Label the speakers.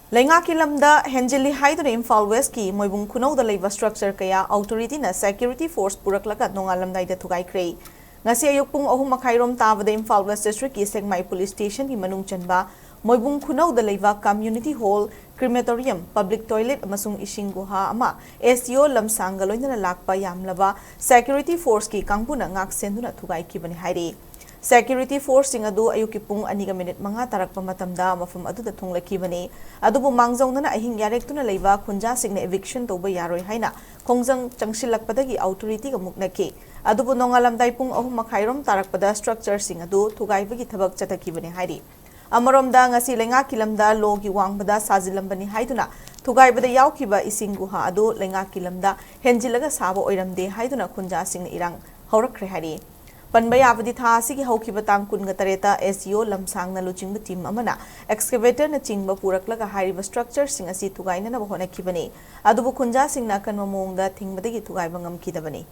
Speaker 1: Lengaki lamda henjili haiduna Imphal West ki Moibung Khunou da leiba structure kaya authority na security force Puraklaga Nongallamdaida Thugaikhre. Ngasi ayuk pung 3:30 tabada Imphal West District ki Segmai Police Station ki manung chanba Moibung Khunou da leiba community hall, crematorium, public toilet amasung ising guha ama SEO lamsang galoina lakpa yamlaba security force ki kangpuna ngak senduna Thugaikhre hairi. Security force sing adu ayuki pung 2 mga tarakpa matamda mafam adu da thonglakibani adubu mangjawnana ahing yarektuna leiba khunja singna eviction toba yaroi haina khongjang changsilakpadagi authority ga muknaki adubu nongalamdai pung 3:30 tarakpada structure sing adu thugaibagi thabak chatakibani hairi amaromda ngasi lenga kilamda logi wangbada sajilambani haiduna thugaibada yaukiba ising guha adu lenga kilamda henjilaga sabo oiramde haiduna khunja singna irang haurakre hairi Panbayavadi Thasi Hokibatang Kungatareta SEO Lamsang na Luching team Amana, excavator na Chingba Puraklaga Hariba structure sing a seat to Gaina Hona Kibani, Adubu Kunja sing Nakan Mamong that thing Badigi to Gaibangam Kidabani.